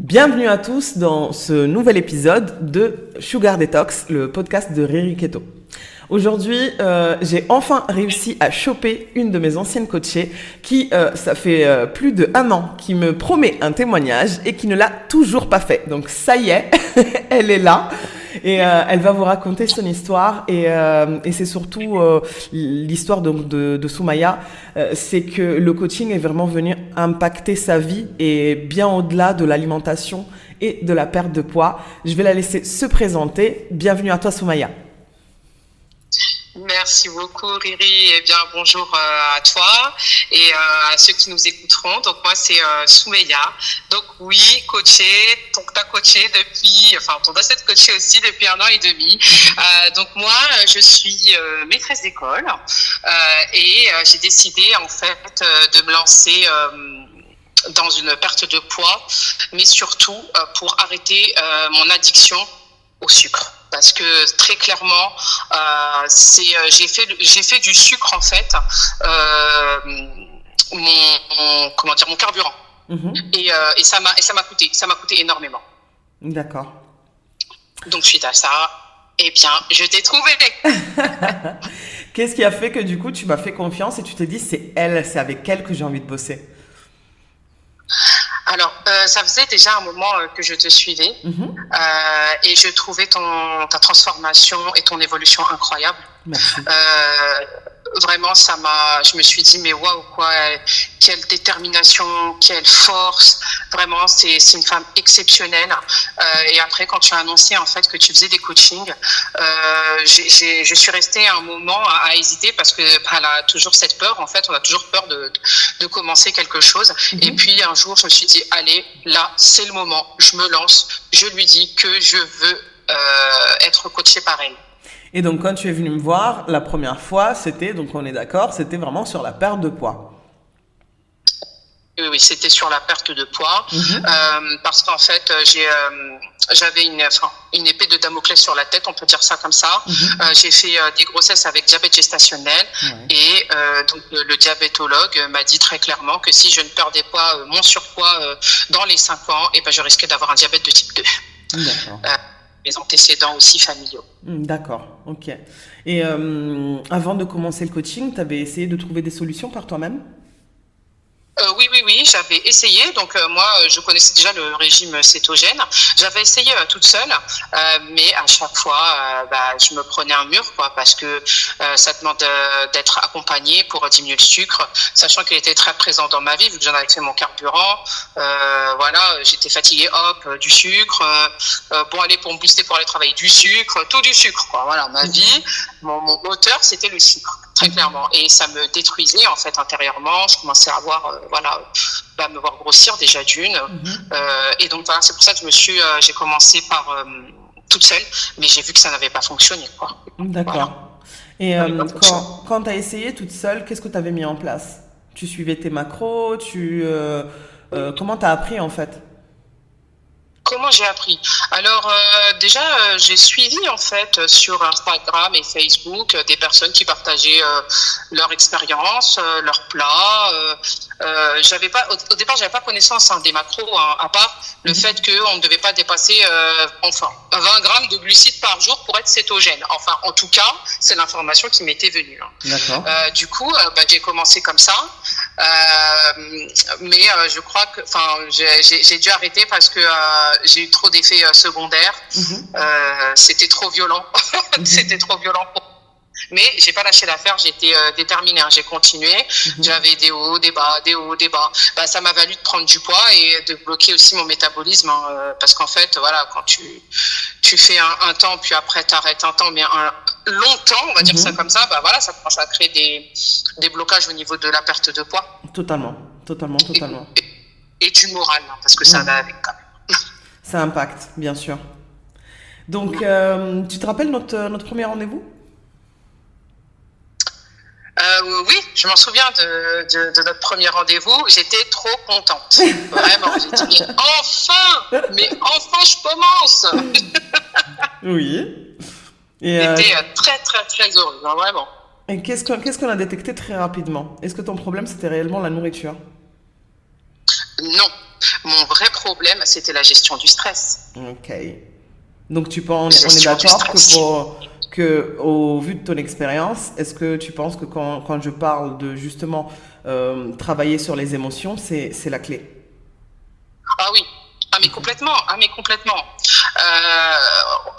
Bienvenue à tous dans ce nouvel épisode de Sugar Detox, le podcast de Riri Keto. Aujourd'hui, j'ai enfin réussi à choper une de mes anciennes coachées qui, ça fait plus d'1 an, qui me promet un témoignage et qui ne l'a toujours pas fait. Donc ça y est, elle est là. Et elle va vous raconter son histoire et c'est surtout l'histoire de Soumaya, c'est que le coaching est vraiment venu impacter sa vie et bien au-delà de l'alimentation et de la perte de poids. Je vais la laisser se présenter. Bienvenue à toi Soumaya. Merci beaucoup Riri, et bien bonjour à toi et à ceux qui nous écouteront. Donc moi c'est Soumaya. Donc oui, coachée, donc t'as coaché depuis, enfin ton doit être coachée aussi depuis 1 an et demi. Donc moi je suis maîtresse d'école et j'ai décidé en fait de me lancer dans une perte de poids, mais surtout pour arrêter mon addiction au sucre. Parce que très clairement, j'ai fait du sucre en fait mon carburant. Et ça m'a coûté énormément. D'accord. Donc suite à ça, eh bien, je t'ai trouvé. Qu'est-ce qui a fait que du coup tu m'as fait confiance et tu t'es dit c'est avec elle que j'ai envie de bosser? Alors, ça faisait déjà un moment que je te suivais et je trouvais ta transformation et ton évolution incroyable. Merci. Vraiment, je me suis dit, mais waouh, quoi, quelle détermination, quelle force. Vraiment, c'est une femme exceptionnelle. Et après, quand tu as annoncé, en fait, que tu faisais des coachings, je suis restée un moment à hésiter parce que, elle a toujours cette peur. En fait, on a toujours peur de commencer quelque chose. Et puis, un jour, je me suis dit, allez, là, c'est le moment. Je me lance. Je lui dis que je veux, être coachée par elle. Et donc, quand tu es venu me voir, la première fois, donc on est d'accord, c'était vraiment sur la perte de poids. Oui, c'était sur la perte de poids, parce qu'en fait, j'avais une épée de Damoclès sur la tête, on peut dire ça comme ça. J'ai fait des grossesses avec diabète gestationnel et donc le diabétologue m'a dit très clairement que si je ne perdais pas mon surpoids dans les 5 ans, et ben je risquais d'avoir un diabète de type 2. D'accord. Les antécédents aussi familiaux. D'accord, ok. Et avant de commencer le coaching, tu avais essayé de trouver des solutions par toi-même? Oui, j'avais essayé. Donc moi, je connaissais déjà le régime cétogène. J'avais essayé toute seule, mais à chaque fois, je me prenais un mur, quoi, parce que ça demande d'être accompagnée pour diminuer le sucre, sachant qu'il était très présent dans ma vie, vu que j'en avais fait mon carburant. Voilà, j'étais fatiguée, hop, du sucre. Bon, allez, pour me booster, pour aller travailler, du sucre, tout du sucre, quoi. Voilà, ma vie, mon moteur, c'était le sucre. Très clairement. Et ça me détruisait, en fait, intérieurement. Je commençais à avoir, me voir grossir déjà d'une. Et donc, voilà, c'est pour ça que j'ai commencé par toute seule, mais j'ai vu que ça n'avait pas fonctionné, quoi. D'accord. Voilà. Et quand tu as essayé toute seule, qu'est-ce que tu avais mis en place? Tu suivais tes macros? Comment tu as appris, en fait? Comment j'ai appris? Alors déjà, j'ai suivi en fait sur Instagram et Facebook des personnes qui partageaient leur expérience, leurs plats. Au départ, j'avais pas connaissance des macros, à part le fait qu'on ne devait pas dépasser 20 grammes de glucides par jour pour être cétogène. Enfin, en tout cas, c'est l'information qui m'était venue. D'accord. Du coup, j'ai commencé comme ça, mais je crois que, j'ai dû arrêter parce que j'ai eu trop d'effets secondaires. C'était trop violent. C'était trop violent pour moi. Mais j'ai pas lâché l'affaire, j'étais déterminée, j'ai continué. J'avais des hauts, des bas, des hauts, des bas. Ça m'a valu de prendre du poids et de bloquer aussi mon métabolisme, parce qu'en fait, voilà, quand tu fais un temps, puis après t'arrêtes un temps, mais longtemps, on va dire ça comme ça, ça commence à créer des blocages au niveau de la perte de poids. Totalement. Et du moral, parce que ça va avec quand même. Ça impacte, bien sûr. Donc, tu te rappelles notre premier rendez-vous? Oui, je m'en souviens de notre premier rendez-vous. J'étais trop contente. Vraiment, j'ai dit, mais enfin, je commence. Oui. J'étais très, très, très heureuse, vraiment. Et qu'est-ce qu'on a détecté très rapidement? Est-ce que ton problème, c'était réellement la nourriture? Non. Mon vrai problème, c'était la gestion du stress. Ok. Donc on est d'accord que au vu de ton expérience, est-ce que tu penses que quand je parle de justement travailler sur les émotions, c'est la clé? Ah oui, complètement.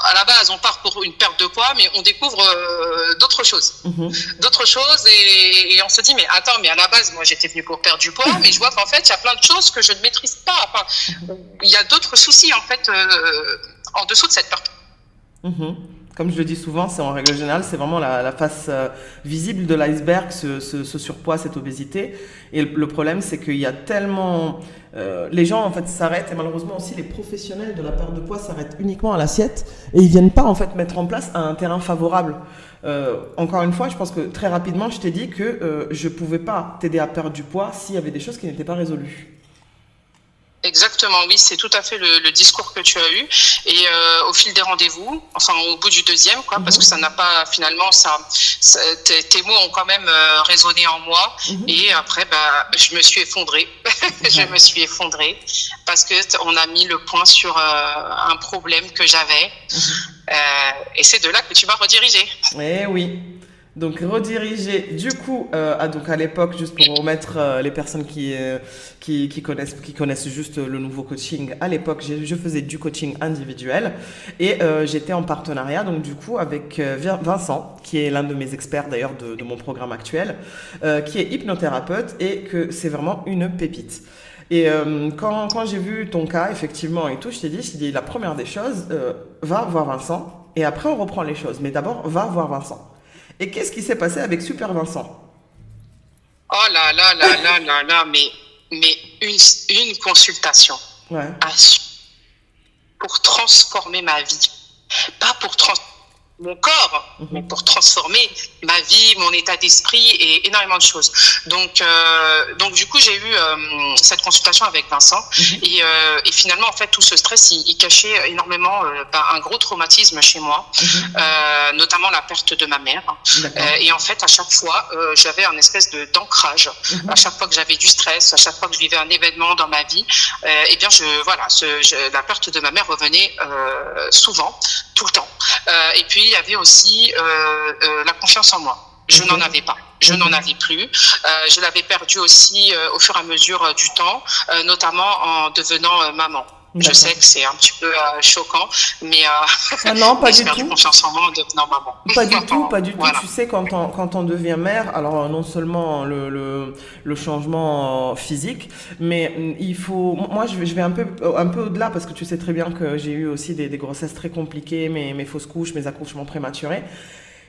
À la base, on part pour une perte de poids, mais on découvre d'autres choses. D'autres choses et on se dit, mais attends, mais à la base, moi, j'étais venue pour perdre du poids, mais je vois qu'en fait, il y a plein de choses que je ne maîtrise pas. Enfin, il y a d'autres soucis, en fait, en dessous de cette perte. Comme je le dis souvent, c'est en règle générale, c'est vraiment la face visible de l'iceberg, ce surpoids, cette obésité. Et le problème, c'est qu'il y a tellement... les gens, en fait, s'arrêtent, et malheureusement aussi, les professionnels de la perte de poids s'arrêtent uniquement à l'assiette, et ils viennent pas, en fait, mettre en place un terrain favorable. Encore une fois, je pense que très rapidement, je t'ai dit que je pouvais pas t'aider à perdre du poids s'il y avait des choses qui n'étaient pas résolues. Exactement, oui, c'est tout à fait le discours que tu as eu. Et au fil des rendez-vous, enfin au bout du deuxième, quoi, parce que ça n'a pas finalement tes mots ont quand même résonné en moi. Et après, je me suis effondrée. Je me suis effondrée parce que on a mis le point sur un problème que j'avais. Et c'est de là que tu m'as redirigée. Eh oui. Donc rediriger du coup donc à l'époque, juste pour remettre les personnes qui connaissent juste le nouveau coaching, à l'époque je faisais du coaching individuel et j'étais en partenariat donc du coup avec Vincent qui est l'un de mes experts d'ailleurs de mon programme actuel, qui est hypnothérapeute et que c'est vraiment une pépite. Et quand j'ai vu ton cas effectivement et tout, je t'ai dit la première des choses, va voir Vincent et après on reprend les choses, mais d'abord va voir Vincent. Et qu'est-ce qui s'est passé avec Super Vincent? Oh là, mais une consultation pour transformer ma vie. Pas pour transformer mon corps, mais pour transformer ma vie, mon état d'esprit et énormément de choses. Donc du coup, j'ai eu cette consultation avec Vincent et finalement, en fait, tout ce stress, il cachait énormément un gros traumatisme chez moi, notamment la perte de ma mère. Et en fait, à chaque fois, j'avais un espèce d'ancrage. À chaque fois que j'avais du stress, à chaque fois que je vivais un événement dans ma vie, eh bien, la perte de ma mère revenait souvent, tout le temps. Et puis, il y avait aussi la confiance en moi. Je n'en avais pas. Je n'en avais plus. Je l'avais perdu aussi au fur et à mesure du temps, notamment en devenant maman. Je sais que c'est un petit peu choquant, mais non, pas du tout. Confiance en moi en devenant maman. Pas du tout. Voilà. Tu sais, quand on devient mère, alors non seulement le changement physique, mais il faut. Moi, je vais un peu au-delà parce que tu sais très bien que j'ai eu aussi des grossesses très compliquées, mes fausses couches, mes accouchements prématurés.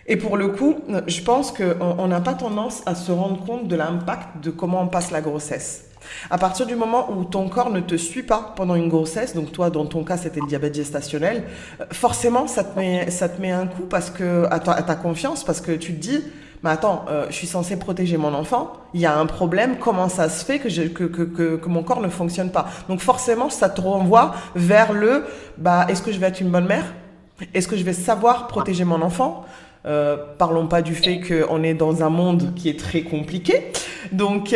Et pour le coup, je pense qu'on n'a pas tendance à se rendre compte de l'impact de comment on passe la grossesse. À partir du moment où ton corps ne te suit pas pendant une grossesse, donc toi dans ton cas c'était le diabète gestationnel, forcément ça te met un coup parce que à ta confiance, parce que tu te dis mais attends, je suis censée protéger mon enfant, il y a un problème, comment ça se fait que mon corps ne fonctionne pas? Donc forcément ça te renvoie vers est-ce que je vais être une bonne mère? Est-ce que je vais savoir protéger mon enfant? Parlons pas du fait qu'on est dans un monde qui est très compliqué. Donc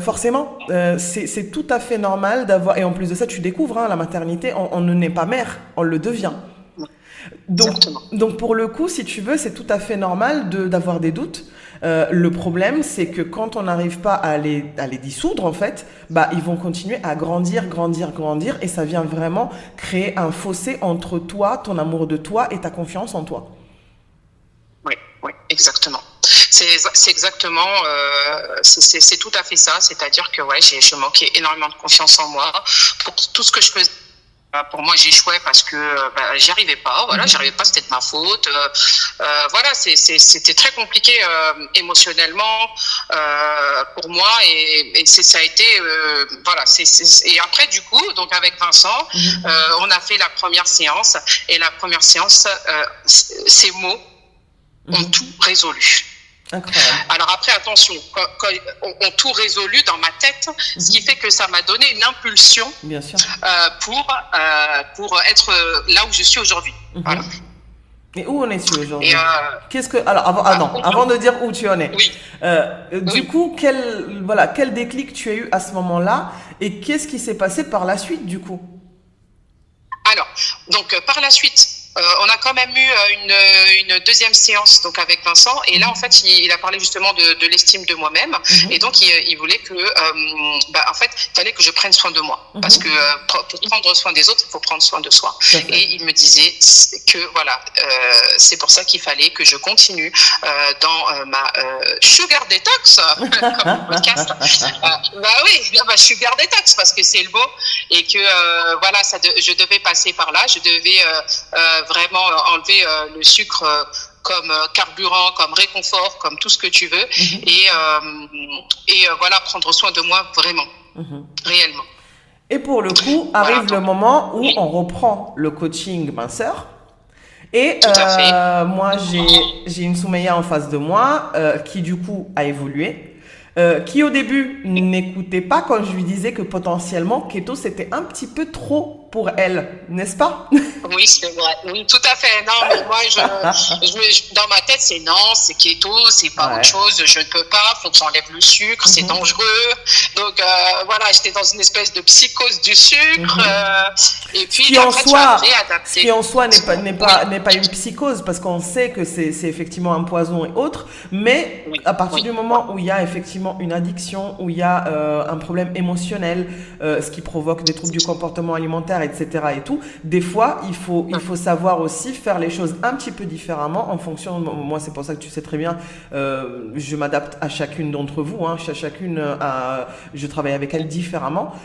forcément, c'est tout à fait normal d'avoir... Et en plus de ça, tu découvres, la maternité, on ne naît pas mère, on le devient. Donc pour le coup, si tu veux, c'est tout à fait normal d'avoir des doutes. Le problème, c'est que quand on n'arrive pas à les dissoudre, en fait, ils vont continuer à grandir, et ça vient vraiment créer un fossé entre toi, ton amour de toi et ta confiance en toi. Oui, exactement. C'est exactement, c'est tout à fait ça. C'est-à-dire que je manquais énormément de confiance en moi pour tout ce que je faisais. Pour moi, j'échouais parce que j'y arrivais pas. Voilà, j'y arrivais pas, c'était de ma faute. C'était très compliqué émotionnellement pour moi et ça a été et après du coup, donc avec Vincent, on a fait la première séance et la première séance, ces mots ont tout résolu. Incroyable. Alors après, attention, quand on tout résolu dans ma tête, ce qui fait que ça m'a donné une impulsion Bien sûr. pour être là où je suis aujourd'hui. Voilà. Et où en es-tu aujourd'hui? Et Alors, avant de dire où tu en es, oui, du oui. coup, quel déclic tu as eu à ce moment-là et qu'est-ce qui s'est passé par la suite, du coup? Alors, donc par la suite, on a quand même eu une deuxième séance donc avec Vincent et là en fait il a parlé justement de l'estime de moi-même et donc il voulait que en fait il fallait que je prenne soin de moi parce que pour prendre soin des autres il faut prendre soin de soi et il me disait que voilà c'est pour ça qu'il fallait que je continue dans ma sugar detox comme le podcast sugar detox parce que c'est le mot et que voilà je devais passer par là, je devais vraiment enlever le sucre comme carburant, comme réconfort, comme tout ce que tu veux et voilà prendre soin de moi vraiment, réellement. Et pour le coup, arrive le moment où on reprend le coaching minceur. Et moi, j'ai une Soumeya en face de moi qui du coup a évolué. Qui au début n'écoutait pas quand je lui disais que potentiellement keto c'était un petit peu trop pour elle, n'est-ce pas? Oui, c'est vrai. Oui, tout à fait. Non, mais moi, dans ma tête, c'est non, c'est keto, c'est pas autre chose. Je ne peux pas. Faut que j'enlève le sucre, c'est dangereux. Donc voilà, j'étais dans une espèce de psychose du sucre. Et puis qui en soi n'est pas une psychose parce qu'on sait que c'est effectivement un poison et autres. Mais à partir du moment où il y a effectivement une addiction, où il y a un problème émotionnel, ce qui provoque des troubles du comportement alimentaire, etc. et tout, des fois, il faut savoir aussi faire les choses un petit peu différemment en fonction. Moi, c'est pour ça que tu sais très bien, je m'adapte à chacune d'entre vous. Je travaille avec elle différemment.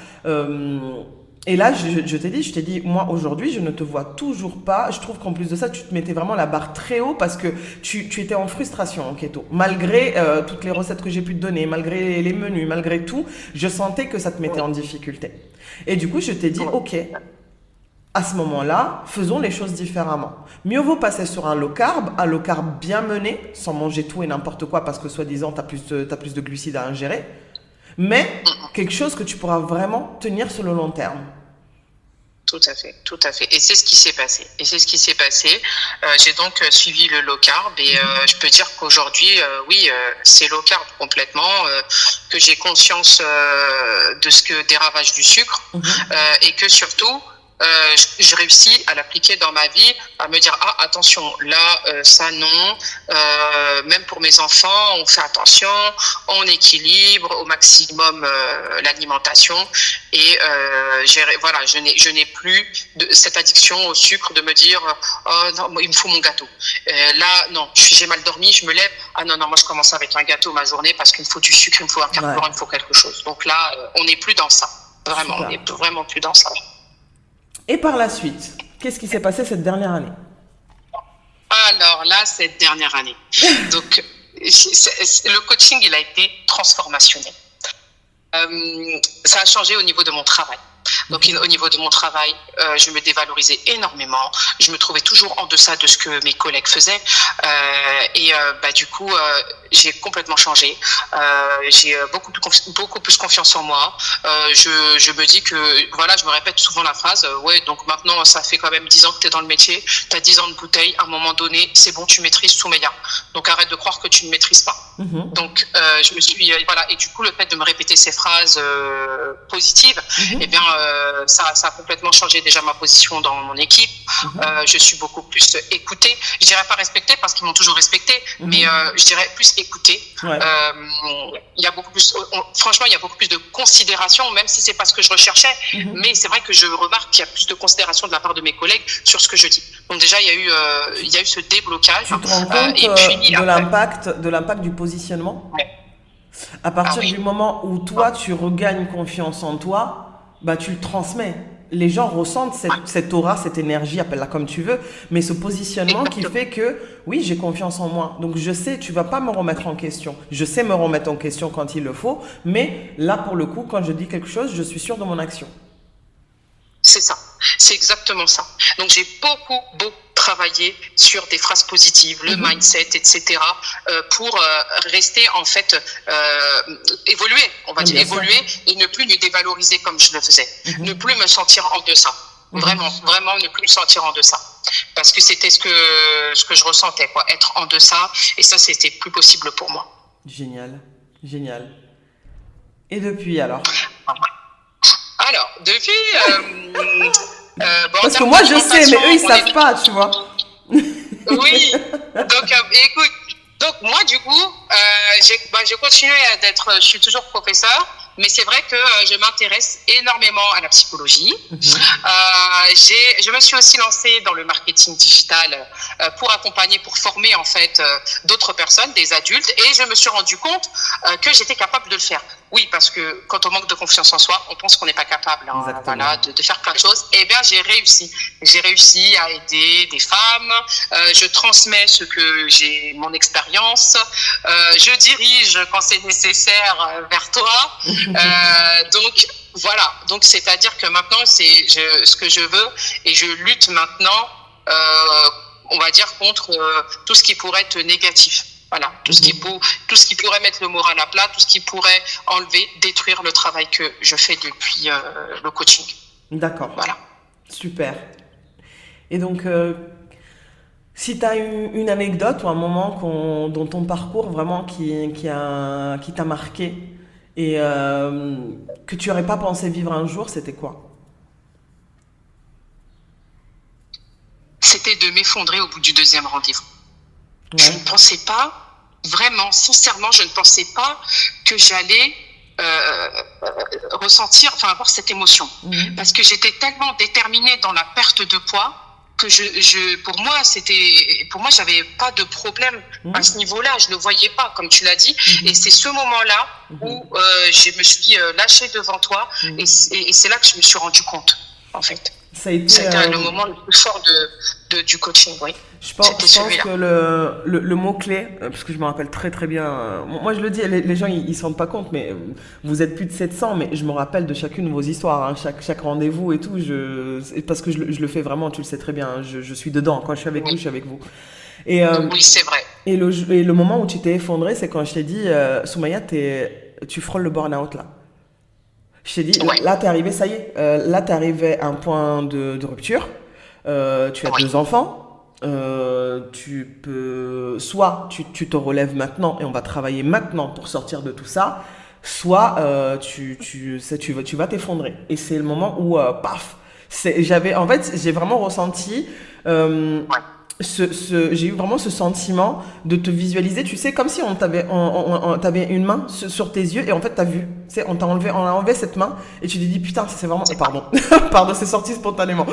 Et là, je t'ai dit, moi aujourd'hui, je ne te vois toujours pas. Je trouve qu'en plus de ça, tu te mettais vraiment la barre très haut parce que tu étais en frustration en keto. Malgré toutes les recettes que j'ai pu te donner, malgré les menus, malgré tout, je sentais que ça te mettait en difficulté. Et du coup, je t'ai dit, ok, à ce moment-là, faisons les choses différemment. Mieux vaut passer sur un low carb bien mené, sans manger tout et n'importe quoi parce que soi-disant, t'as plus de glucides à ingérer, mais quelque chose que tu pourras vraiment tenir sur le long terme. Tout à fait, tout à fait. Et c'est ce qui s'est passé. J'ai donc suivi le low carb et je peux dire qu'aujourd'hui, c'est low carb complètement, que j'ai conscience des ravages du sucre et que surtout, je réussis à l'appliquer dans ma vie, à me dire attention là ça non, même pour mes enfants on fait attention, on équilibre au maximum l'alimentation et je n'ai plus cette addiction au sucre de me dire non il me faut mon gâteau, là non j'ai mal dormi, je me lève non moi je commence avec un gâteau ma journée parce qu'il me faut du sucre, il me faut un carburant, il me faut quelque chose. Donc là on n'est plus dans ça, vraiment. Super. On n'est vraiment plus dans ça. Et par la suite, qu'est-ce qui s'est passé cette dernière année? Alors là, cette dernière année, donc le coaching, il a été transformationnel. Ça a changé au niveau de mon travail. Donc au niveau de mon travail, je me dévalorisais énormément. Je me trouvais toujours en deçà de ce que mes collègues faisaient. Du coup, j'ai complètement changé. J'ai beaucoup plus confiance en moi. Je me dis que, voilà, je me répète souvent la phrase, donc maintenant, ça fait quand même 10 ans que tu es dans le métier, tu as 10 ans de bouteille, à un moment donné, c'est bon, tu maîtrises Soumeya. Donc arrête de croire que tu ne maîtrises pas. Donc je me suis, et du coup, le fait de me répéter ces phrases positives, ça a complètement changé déjà ma position dans mon équipe. Je suis beaucoup plus écoutée. Je dirais pas respectée parce qu'ils m'ont toujours respectée, mais je dirais plus écoutée. Il y a beaucoup plus, franchement, il y a beaucoup plus de considération, même si c'est pas ce que je recherchais. Mais c'est vrai que je remarque qu'il y a plus de considération de la part de mes collègues sur ce que je dis. Donc déjà, il y a eu ce déblocage. Tu te rends compte de l'impact du positionnement? À partir du moment où toi, tu regagnes confiance en toi, tu le transmets. Les gens ressentent cette aura, cette énergie, appelle-la comme tu veux, mais ce positionnement qui fait que, oui, j'ai confiance en moi. Donc, je sais, tu vas pas me remettre en question. Je sais me remettre en question quand il le faut, mais là, pour le coup, quand je dis quelque chose, je suis sûre de mon action. C'est ça, c'est exactement ça. Donc, j'ai beaucoup travaillé sur des phrases positives, le mindset, etc., pour rester, en fait, évoluer, on va dire, évoluer et ne plus me dévaloriser comme je le faisais, ne plus me sentir en deçà. Vraiment, ne plus me sentir en deçà. parce que c'était ce que je ressentais, quoi, être en deçà, et ça, c'était plus possible pour moi. Génial, génial. Et depuis alors? Alors, depuis, bon, en Parce que termes moi je sais, mais d'alimentation, eux ils on est savent pas, tu vois. oui, donc écoute, donc moi du coup, j'ai continué je suis toujours professeur, mais c'est vrai que je m'intéresse énormément à la psychologie. Je me suis aussi lancée dans le marketing digital pour accompagner, pour former en fait d'autres personnes, des adultes, et je me suis rendu compte que j'étais capable de le faire. Oui, parce que quand on manque de confiance en soi, on pense qu'on n'est pas capable, hein, voilà, de faire plein de choses. Eh bien, j'ai réussi. J'ai réussi à aider des femmes. Je transmets j'ai mon expérience. Je dirige quand c'est nécessaire vers toi. Donc voilà. Donc c'est-à-dire que maintenant, ce que je veux, et je lutte maintenant, on va dire, contre tout ce qui pourrait être négatif. Voilà, tout ce qui pourrait mettre le moral à plat, tout ce qui pourrait enlever, détruire le travail que je fais depuis le coaching. D'accord. Voilà. Super. Et donc, si tu as une anecdote ou un moment dans ton parcours vraiment qui t'a marqué et que tu n'aurais pas pensé vivre un jour, c'était quoi? C'était de m'effondrer au bout du deuxième rendez-vous. Ouais. Je ne pensais pas, vraiment, sincèrement, je ne pensais pas que j'allais avoir cette émotion. Parce que j'étais tellement déterminée dans la perte de poids que pour moi, j'avais pas de problème à ce niveau-là. Je le voyais pas, comme tu l'as dit. Et c'est ce moment-là où je me suis lâchée devant toi, et c'est là que je me suis rendu compte, en fait. C'était le moment le plus fort du coaching, oui. Je pense que le mot-clé, parce que je me rappelle très très bien, moi je le dis, les gens ils se rendent pas compte, mais vous êtes plus de 700, mais je me rappelle de chacune de vos histoires, hein, chaque rendez-vous et tout, parce que je le fais vraiment, tu le sais très bien, hein, je suis dedans, quand je suis avec vous, je suis avec vous. Et, oui, c'est vrai. Et le moment où tu t'es effondré, c'est quand je t'ai dit, Soumaya, tu frôles le burn-out là. Je t'ai dit, là t'es arrivé, ça y est, là t'es arrivé à un point de rupture, tu as 2 enfants, soit tu te relèves maintenant et on va travailler maintenant pour sortir de tout ça, soit tu vas t'effondrer. Et c'est le moment où, paf, j'ai vraiment ressenti... j'ai eu vraiment ce sentiment de te visualiser, tu sais, comme si on t'avait une main sur tes yeux et en fait t'as vu, tu sais, on a enlevé cette main et tu te dis putain, c'est vraiment, pardon, c'est sorti spontanément.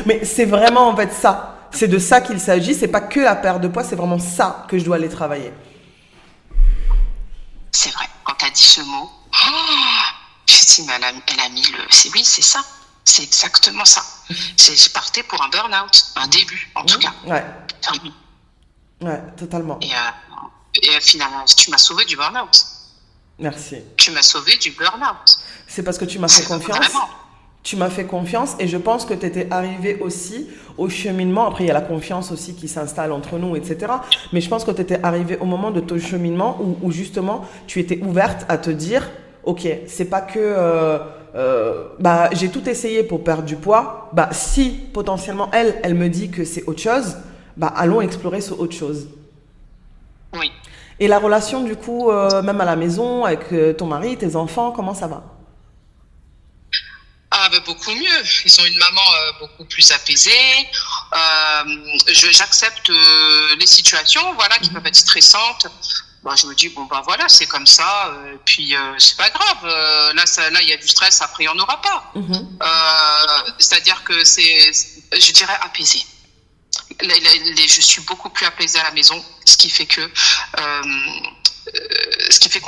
Mais c'est vraiment en fait ça, c'est de ça qu'il s'agit, c'est pas que la perte de poids, c'est vraiment ça que je dois aller travailler. C'est vrai, quand t'as dit ce mot, je dit, mais elle a mis oui, c'est ça. C'est exactement ça. Je partais pour un burn-out, un début en tout cas. Ouais, totalement. Et finalement, tu m'as sauvé du burn-out. Merci. Tu m'as sauvé du burn-out. C'est parce que tu m'as fait confiance. Vraiment. Tu m'as fait confiance et je pense que tu étais arrivé aussi au cheminement. Après, il y a la confiance aussi qui s'installe entre nous, etc. Mais je pense que tu étais arrivé au moment de ton cheminement où justement tu étais ouverte à te dire ok, c'est pas que j'ai tout essayé pour perdre du poids. Si potentiellement elle me dit que c'est autre chose, allons explorer sur autre chose. Oui. Et la relation du coup, même à la maison, avec ton mari, tes enfants, comment ça va? Beaucoup mieux. Ils ont une maman beaucoup plus apaisée. J'accepte les situations, qui peuvent être stressantes. Je me dis voilà, c'est comme ça, puis c'est pas grave, là il y a du stress, après il n'y en aura pas. C'est-à-dire que je dirais apaisé. Je suis beaucoup plus apaisée à la maison, ce qui fait qu'on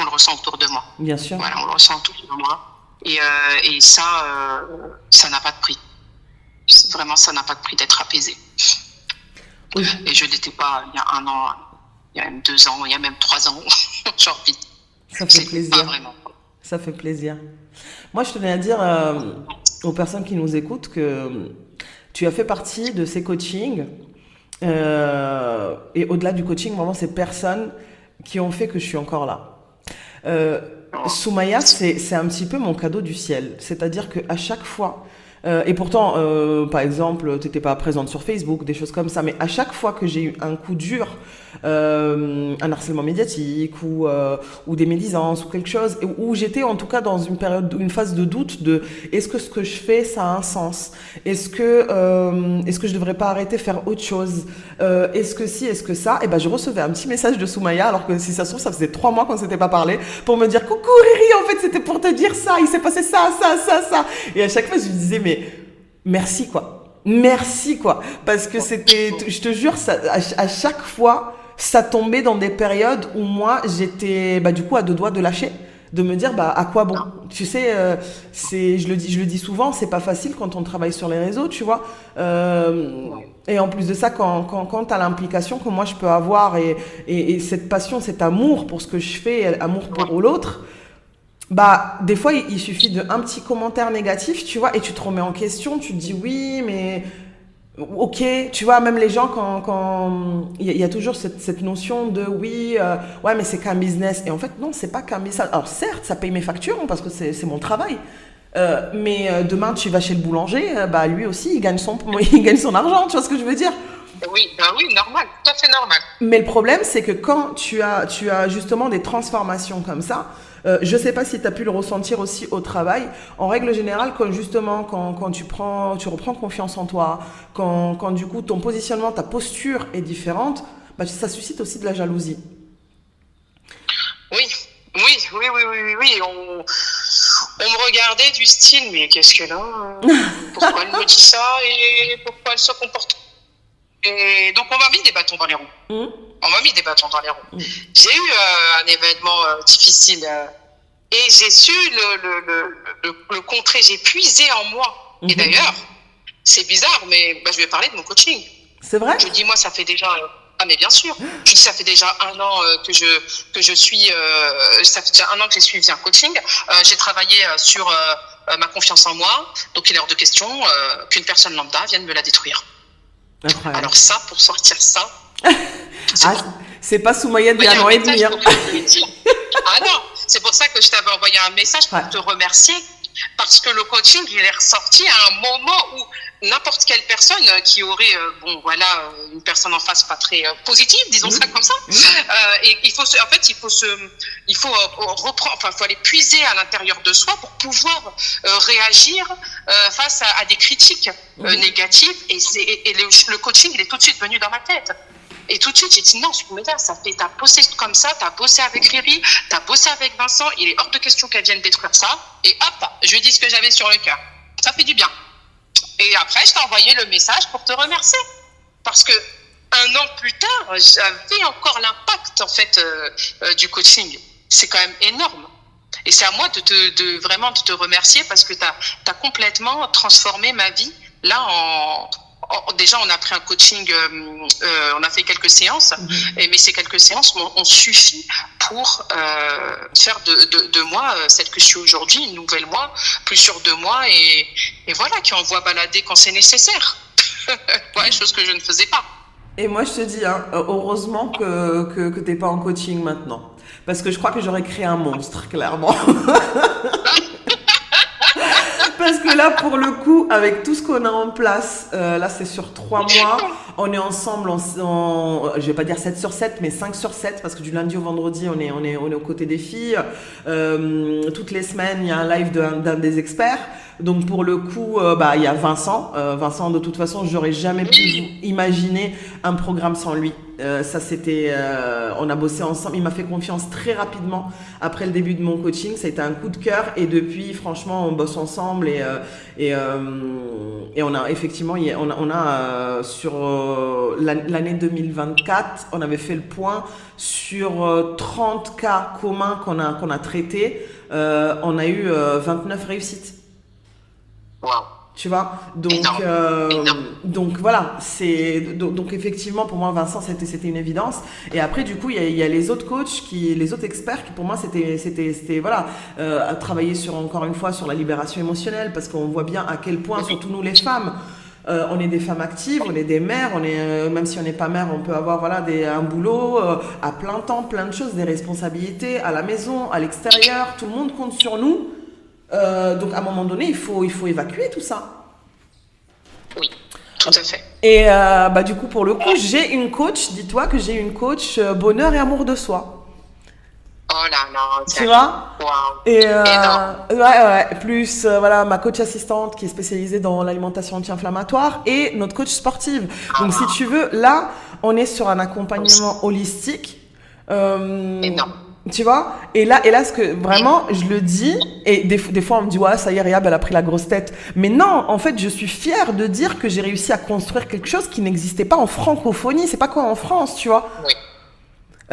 le ressent autour de moi. Bien sûr. Voilà, on le ressent autour de moi, et ça n'a pas de prix. Vraiment, ça n'a pas de prix d'être apaisé. Oui. Et je l'étais pas il y a 1 an. Il y a même 2 ans, il y a même 3 ans, j'ai envie. Ça fait plaisir. Pas vraiment. Ça fait plaisir. Moi, je tenais à dire aux personnes qui nous écoutent que tu as fait partie de ces coachings et au-delà du coaching, vraiment ces personnes qui ont fait que je suis encore là. Soumaya, c'est un petit peu mon cadeau du ciel. C'est-à-dire qu'à chaque fois Et pourtant, par exemple, tu n'étais pas présente sur Facebook, des choses comme ça. Mais à chaque fois que j'ai eu un coup dur, un harcèlement médiatique ou des médisances ou quelque chose, où j'étais en tout cas dans une période, une phase de doute de est-ce que ce que je fais, ça a un sens? Est-ce que je devrais pas arrêter de faire autre chose? Est-ce que si, est-ce que ça? Et ben, je recevais un petit message de Soumaya, alors que si ça se trouve, ça faisait 3 mois qu'on s'était pas parlé, pour me dire coucou Riri, en fait, c'était pour te dire ça, il s'est passé ça, ça, ça, ça. Et à chaque fois, je lui disais, mais merci quoi. Merci quoi. Parce que c'était, je te jure, ça, à chaque fois, ça tombait dans des périodes où moi, j'étais, bah, du coup, à 2 doigts de lâcher. De me dire, bah, à quoi bon? Tu sais, je le dis souvent, c'est pas facile quand on travaille sur les réseaux, tu vois. Et en plus de ça, quand t'as l'implication que moi je peux avoir et cette passion, cet amour pour ce que je fais, amour pour l'autre, bah, des fois, il suffit d'un petit commentaire négatif, tu vois, et tu te remets en question, tu te dis oui, mais ok, tu vois, même les gens, quand il y a toujours cette notion de oui, ouais, mais c'est qu'un business. Et en fait, non, c'est pas qu'un business. Alors, certes, ça paye mes factures, hein, parce que c'est mon travail. Mais demain, tu vas chez le boulanger, bah, lui aussi, il gagne son argent, tu vois ce que je veux dire? Oui, ben oui, normal, tout à fait normal. Mais le problème, c'est que quand tu as justement des transformations comme ça, je sais pas si tu as pu le ressentir aussi au travail. En règle générale, quand tu reprends confiance en toi, quand du coup ton positionnement, ta posture est différente, bah, ça suscite aussi de la jalousie. Oui, oui, oui, oui, oui, oui, oui. On me regardait du style, mais qu'est-ce qu'elle a? Pourquoi elle me dit ça et pourquoi elle se comporte? Et donc on m'a mis des bâtons dans les roues. On m'a mis des bâtons dans les roues. J'ai eu un événement difficile et j'ai su le contrer. J'ai puisé en moi. Et d'ailleurs, c'est bizarre, mais bah, je vais parler de mon coaching. C'est vrai? Je dis, moi, ça fait déjà... Ah, mais bien sûr. Je dis, ça fait déjà 1 an que je suis... ça fait déjà 1 an que j'ai suivi un coaching. J'ai travaillé sur ma confiance en moi. Donc, il est hors de question qu'une personne lambda vienne me la détruire. Incroyable. Alors ça, pour sortir ça... c'est pas Soumaya d'il y a 1 an et demi. Ah non, c'est pour ça que je t'avais envoyé un message pour te remercier. Parce que le coaching, il est ressorti à un moment où n'importe quelle personne qui aurait, une personne en face pas très positive, disons ça comme ça, et il faut reprendre, enfin, il faut aller puiser à l'intérieur de soi pour pouvoir réagir face à des critiques négatives. Et le coaching, il est tout de suite venu dans ma tête. Et tout de suite, j'ai dit non, Soumaya, t'as bossé comme ça, t'as bossé avec Riri, t'as bossé avec Vincent, il est hors de question qu'elle vienne détruire ça. Et hop, je lui ai dit ce que j'avais sur le cœur. Ça fait du bien. Et après, je t'ai envoyé le message pour te remercier. Parce que 1 an plus tard, j'avais encore l'impact, en fait, du coaching. C'est quand même énorme. Et c'est à moi vraiment de te remercier parce que t'as complètement transformé ma vie. Là, déjà, on a pris un coaching, on a fait quelques séances, mais ces quelques séances ont suffi pour faire de moi celle que je suis aujourd'hui, une nouvelle moi, plus sûre de moi, et voilà, qui envoie balader quand c'est nécessaire. Ouais, chose que je ne faisais pas. Et moi, je te dis, hein, heureusement que t'es pas en coaching maintenant. Parce que je crois que j'aurais créé un monstre, clairement. Parce que là, pour le coup, avec tout ce qu'on a en place, là, c'est sur 3 mois. On est ensemble, je vais pas dire 7/7, mais 5/7, parce que du lundi au vendredi, on est aux côtés des filles. Toutes les semaines, il y a un live d'un des experts. Donc, pour le coup, il y a Vincent. Vincent, de toute façon, j'aurais jamais pu imaginer un programme sans lui. Ça, c'était, on a bossé ensemble. Il m'a fait confiance très rapidement après le début de mon coaching. Ça a été un coup de cœur. Et depuis, franchement, on bosse ensemble et on a effectivement, sur l'année 2024, on avait fait le point sur 30 cas communs qu'on a traités. On a eu 29 réussites. Wow. Tu vois, donc donc voilà, donc effectivement pour moi Vincent c'était une évidence. Et après du coup il y a les autres coachs les autres experts qui pour moi c'était voilà, travailler encore une fois sur la libération émotionnelle, parce qu'on voit bien à quel point, surtout nous les femmes, on est des femmes actives, on est des mères, même si on n'est pas mère, on peut avoir un boulot à plein temps, plein de choses, des responsabilités à la maison, à l'extérieur, tout le monde compte sur nous. Donc à un moment donné, il faut évacuer tout ça. Oui, tout à fait. Et du coup, pour le coup, j'ai une coach, dis-toi que j'ai une coach bonheur et amour de soi. Oh là là, Tu vois? waouh, Et énorme. ouais, plus voilà ma coach assistante qui est spécialisée dans l'alimentation anti-inflammatoire et notre coach sportive. Donc si tu veux, là, on est sur un accompagnement holistique. Énorme. Tu vois? Et là, ce que vraiment, je le dis, et des fois on me dit, ouais, ça y est, Riyab, elle a pris la grosse tête. Mais non, en fait, je suis fière de dire que j'ai réussi à construire quelque chose qui n'existait pas en francophonie. C'est pas quoi en France, tu vois? Oui.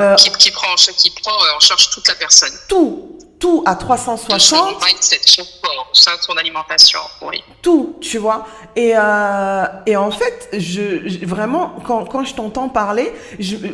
Euh, Qui prend en charge toute la personne. tout à De son 360. mindset, son corps, son alimentation. Oui. Tout, tu vois. Et en fait, vraiment, quand je t'entends parler,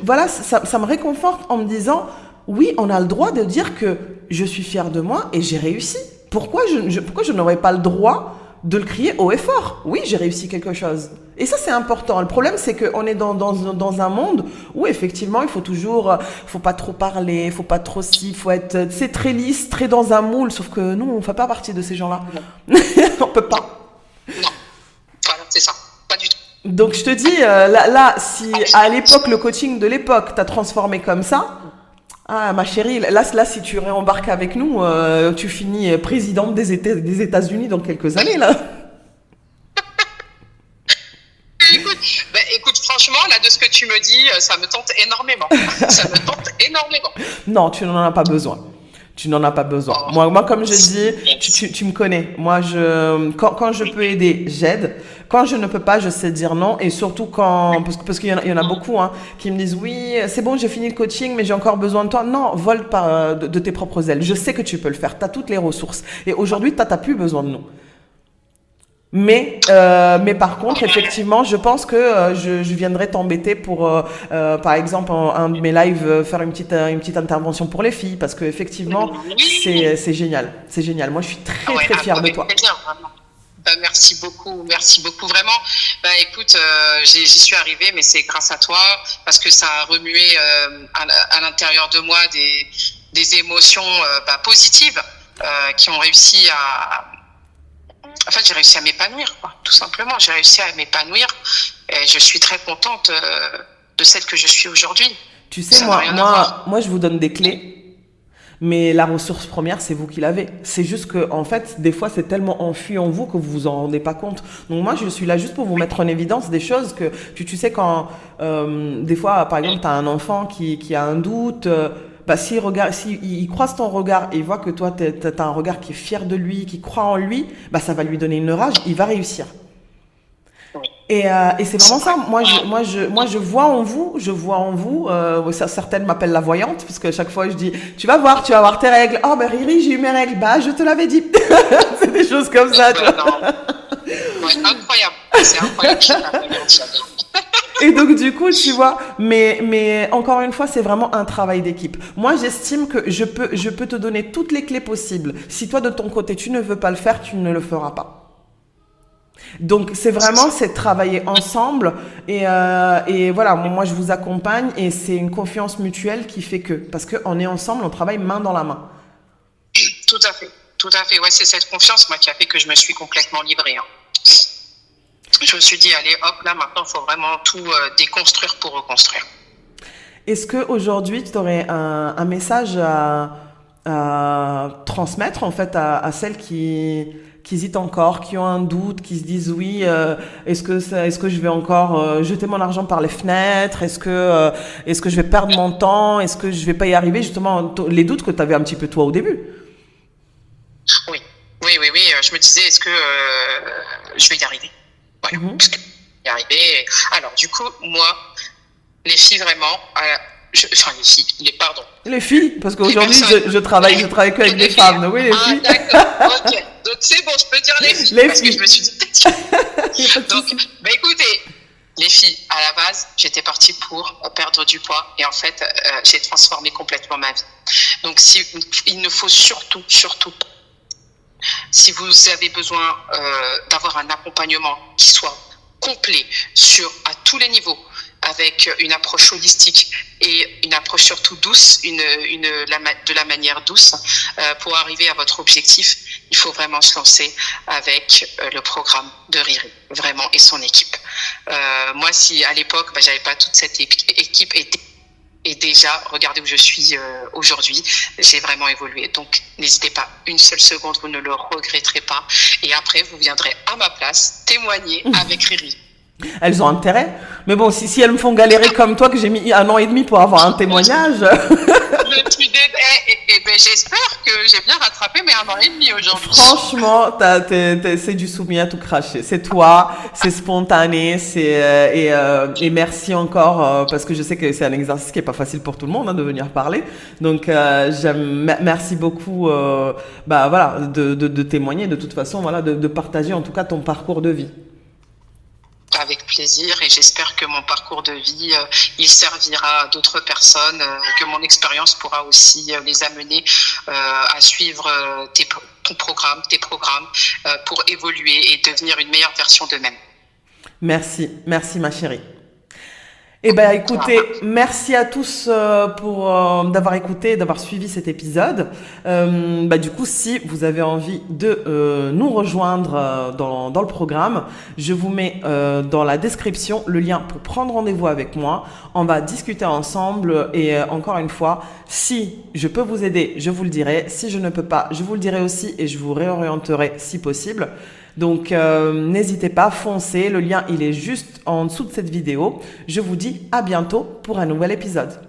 voilà, ça me réconforte en me disant, oui, on a le droit de dire que je suis fière de moi et j'ai réussi. Pourquoi pourquoi je n'aurais pas le droit de le crier haut et fort? Oui, j'ai réussi quelque chose. Et ça, c'est important. Le problème, c'est qu'on est dans un monde où, effectivement, il faut toujours, faut pas trop parler, faut pas trop faut être, c'est très lisse, très dans un moule. Sauf que nous, on fait pas partie de ces gens-là. On peut pas. Non. Voilà, c'est ça. Pas du tout. Donc, je te dis, là, si à l'époque, le coaching de l'époque t'a transformé comme ça, ah, ma chérie, là, si tu réembarques avec nous, tu finis présidente des États-Unis dans quelques années, là. Écoute, franchement, là, de ce que tu me dis, ça me tente énormément. Ça me tente énormément. Non, tu n'en as pas besoin. Tu n'en as pas besoin. Oh. Moi, comme je dis, tu me connais. Moi, quand je peux aider, j'aide. Quand je ne peux pas, je sais dire non. Et surtout parce qu'il y en a beaucoup, hein, qui me disent, oui, c'est bon, j'ai fini le coaching, mais j'ai encore besoin de toi. Non, vole pas de tes propres ailes. Je sais que tu peux le faire. Tu as toutes les ressources. Et aujourd'hui, t'as plus besoin de nous. Mais par contre, effectivement, je pense que je viendrai t'embêter pour, par exemple, un de mes lives, faire une petite intervention pour les filles, parce que effectivement, c'est génial, c'est génial. Moi, je suis très fière de toi. Bien, vraiment. Merci beaucoup, vraiment. Écoute, j'y suis arrivée, mais c'est grâce à toi, parce que ça a remué à l'intérieur de moi des émotions positives qui ont réussi à... En fait, j'ai réussi à m'épanouir, quoi, tout simplement. J'ai réussi à m'épanouir et je suis très contente de celle que je suis aujourd'hui. Tu sais, moi, je vous donne des clés, mais la ressource première, c'est vous qui l'avez. C'est juste que, en fait, des fois, c'est tellement enfui en vous que vous vous en rendez pas compte. Donc moi, je suis là juste pour vous mettre en évidence des choses que, tu sais, quand, des fois, par exemple, t'as un enfant qui a un doute, s'il croise ton regard et il voit que toi, t'as un regard qui est fier de lui, qui croit en lui, ça va lui donner une rage, il va réussir. Et c'est vraiment ça. Moi, je vois en vous, certaines m'appellent la voyante, parce que chaque fois, je dis, tu vas voir tes règles. Oh, Riri, j'ai eu mes règles. Je te l'avais dit. C'est des choses comme ça, tu vois. Ouais, incroyable. C'est incroyable. Et donc, du coup, tu vois, mais encore une fois, c'est vraiment un travail d'équipe. Moi, j'estime que je peux te donner toutes les clés possibles. Si toi, de ton côté, tu ne veux pas le faire, tu ne le feras pas. Donc, c'est travailler ensemble. Et voilà, moi, je vous accompagne et c'est une confiance mutuelle qui fait que, parce qu'on est ensemble, on travaille main dans la main. Tout à fait. Ouais, c'est cette confiance, moi, qui a fait que je me suis complètement livrée. Je me suis dit, allez, hop, là, maintenant, il faut vraiment tout déconstruire pour reconstruire. Est-ce qu'aujourd'hui, tu aurais un message à transmettre, en fait, à celles qui hésitent encore, qui ont un doute, qui se disent, oui, est-ce que je vais encore jeter mon argent par les fenêtres? Est-ce que je vais perdre mon temps? Est-ce que je vais pas y arriver? Justement, les doutes que tu avais un petit peu toi au début. Oui. Je me disais, est-ce que je vais y arriver? Voilà, parce que y arriver. Alors, du coup, moi, les filles, vraiment, les filles, parce qu'aujourd'hui, je travaille que avec des femmes. Donc, oui, les filles. D'accord, ok. Donc, c'est bon, je peux dire les filles. Parce que je me suis dit, donc, écoutez, les filles, à la base, j'étais partie pour perdre du poids. Et en fait, j'ai transformé complètement ma vie. Donc, il ne faut surtout pas. Si vous avez besoin d'avoir un accompagnement qui soit complet à tous les niveaux, avec une approche holistique et une approche surtout douce, de la manière douce, pour arriver à votre objectif, il faut vraiment se lancer avec le programme de Riri, vraiment, et son équipe. Moi, si à l'époque, j'avais pas toute cette équipe et déjà, regardez où je suis aujourd'hui, j'ai vraiment évolué. Donc, n'hésitez pas, une seule seconde, vous ne le regretterez pas. Et après, vous viendrez à ma place témoigner avec Riri. Elles ont intérêt. Mais bon, si elles me font galérer comme toi, que j'ai mis 1 an et demi pour avoir un témoignage. J'espère que j'ai bien rattrapé mes 1 an et demi aujourd'hui. Franchement, c'est du soumis à tout cracher. C'est toi, c'est spontané, et merci encore parce que je sais que c'est un exercice qui est pas facile pour tout le monde de venir parler. Donc merci beaucoup, voilà, de témoigner de toute façon, voilà, de partager en tout cas ton parcours de vie. Avec plaisir, et j'espère que mon parcours de vie, il servira à d'autres personnes, que mon expérience pourra aussi les amener à suivre tes programmes, pour évoluer et devenir une meilleure version d'eux-mêmes. Merci ma chérie. Eh ben, écoutez, merci à tous pour d'avoir écouté, d'avoir suivi cet épisode. Du coup, si vous avez envie de nous rejoindre dans le programme, je vous mets dans la description le lien pour prendre rendez-vous avec moi. On va discuter ensemble et encore une fois, si je peux vous aider, je vous le dirai. Si je ne peux pas, je vous le dirai aussi et je vous réorienterai si possible. Donc n'hésitez pas, foncez, le lien il est juste en dessous de cette vidéo. Je vous dis à bientôt pour un nouvel épisode.